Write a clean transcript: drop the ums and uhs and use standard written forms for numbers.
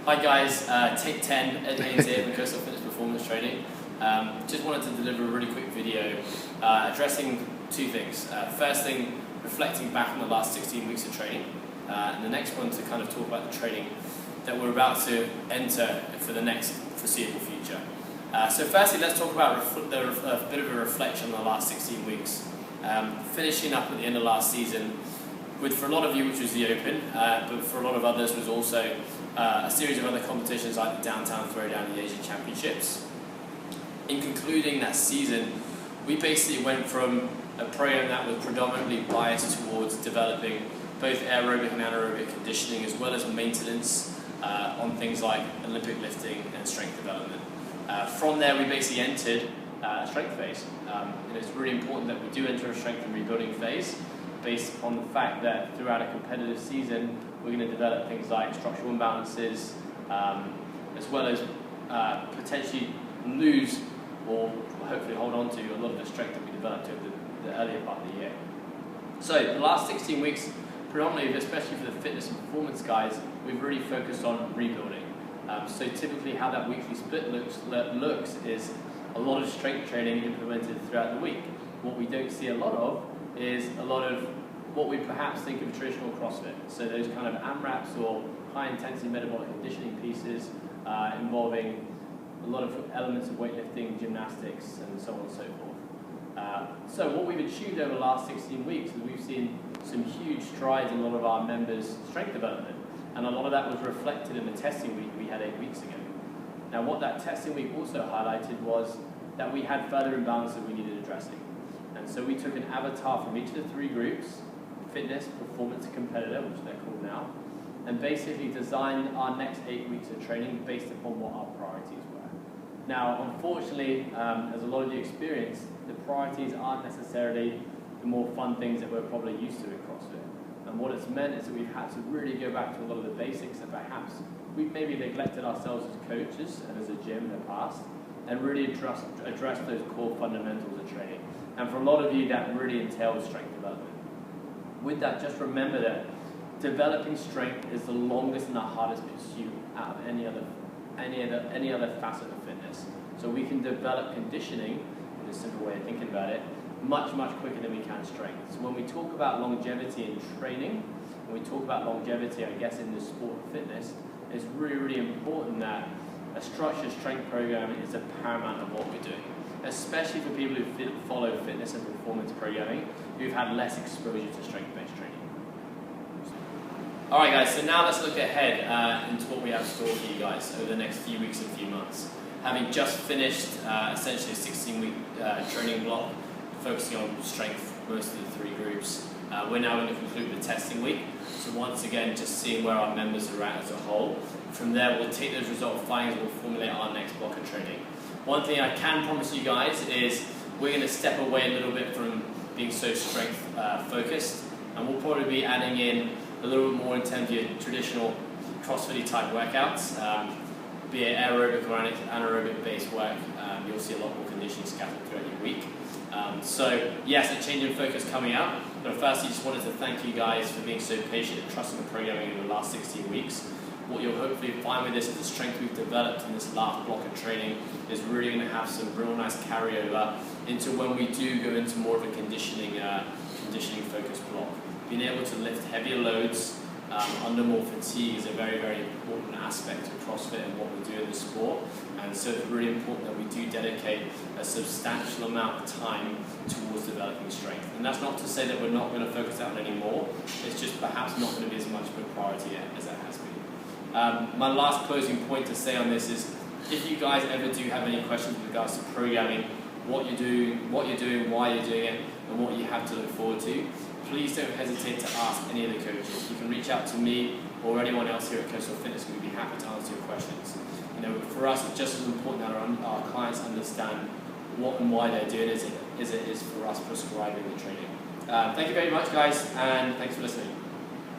Hi guys, take 10, Ed Haynes here from Coastal Fitness Performance Training. Just wanted to deliver a really quick video addressing two things. First thing, reflecting back on the last 16 weeks of training, and the next one to kind of talk about the training that we're about to enter for the next foreseeable future. So firstly, let's talk about a bit of a reflection on the last 16 weeks. Finishing up at the end of last season with, for a lot of you, which was the Open, but for a lot of others was also a series of other competitions like the Downtown Throwdown and the Asian Championships. In concluding that season, we basically went from a program that was predominantly biased towards developing both aerobic and anaerobic conditioning, as well as maintenance on things like Olympic lifting and strength development. From there, we basically entered a strength phase. And it's really important that we do enter a strength and rebuilding phase based on the fact that throughout a competitive season, we're going to develop things like structural imbalances, as well as potentially lose or hopefully hold on to a lot of the strength that we developed over the earlier part of the year. So the last 16 weeks, predominantly, especially for the fitness and performance guys, we've really focused on rebuilding. So typically how that weekly split looks is a lot of strength training implemented throughout the week. What we don't see a lot of is a lot of what we perhaps think of traditional CrossFit. So those kind of AMRAPs or high intensity metabolic conditioning pieces involving a lot of elements of weightlifting, gymnastics, and so on and so forth. So what we've achieved over the last 16 weeks is we've seen some huge strides in a lot of our members' strength development. And a lot of that was reflected in the testing week we had 8 weeks ago. Now what that testing week also highlighted was that we had further imbalances we needed addressing. And so we took an avatar from each of the three groups, fitness, performance, and competitor, which they're called now, and basically designed our next 8 weeks of training based upon what our priorities were. Now, unfortunately, as a lot of you experience, the priorities aren't necessarily the more fun things that we're probably used to in CrossFit. And what it's meant is that we've had to really go back to a lot of the basics that perhaps we've maybe neglected ourselves as coaches and as a gym in the past, and really address those core fundamentals of training. And for a lot of you, that really entails strength development. With that, just remember that developing strength is the longest and the hardest pursuit out of any other facet of fitness. So we can develop conditioning, in a simple way of thinking about it, much quicker than we can strength. So when we talk about longevity in training, when we talk about longevity, I guess, in the sport of fitness, it's really important that a structured strength program is a paramount of what we're doing, especially for people who follow fitness and performance programming, who've had less exposure to strength-based training. Alright guys, so now let's look ahead into what we have in store for you guys over the next few weeks and few months. Having just finished essentially a 16-week training block, focusing on strength, most of the three groups, we're now going to conclude the testing week. So once again, just seeing where our members are at as a whole. From there, we'll take those result findings and we'll formulate our next block of training. One thing I can promise you guys is we're going to step away a little bit from being so strength focused, and we'll probably be adding in a little bit more in terms of your traditional CrossFit type workouts, be it aerobic or anaerobic based work. You'll see a lot more conditioning scattered throughout your week. So yes, a change in focus coming up, but firstly just wanted to thank you guys for being so patient and trusting the programming over the last 16 weeks. What you'll hopefully find with this is the strength we've developed in this last block of training is really going to have some real nice carryover into when we do go into more of a conditioning focused block. Being able to lift heavier loads under more fatigue is a very important aspect of CrossFit and what we do in the sport, and so it's really important that we do dedicate a substantial amount of time towards developing strength. And that's not to say that we're not going to focus on it anymore, it's just perhaps not going to be as much of a priority yet as that has been. My last closing point to say on this is, if you guys ever do have any questions with regards to programming, what you're doing, why you're doing it, and what you have to look forward to, please don't hesitate to ask any of the coaches. You can reach out to me or anyone else here at Coastal Fitness. We'd be happy to answer your questions. You know, for us, it's just as important that our clients understand what and why they're doing as it is for us prescribing the training. Thank you very much, guys, and thanks for listening.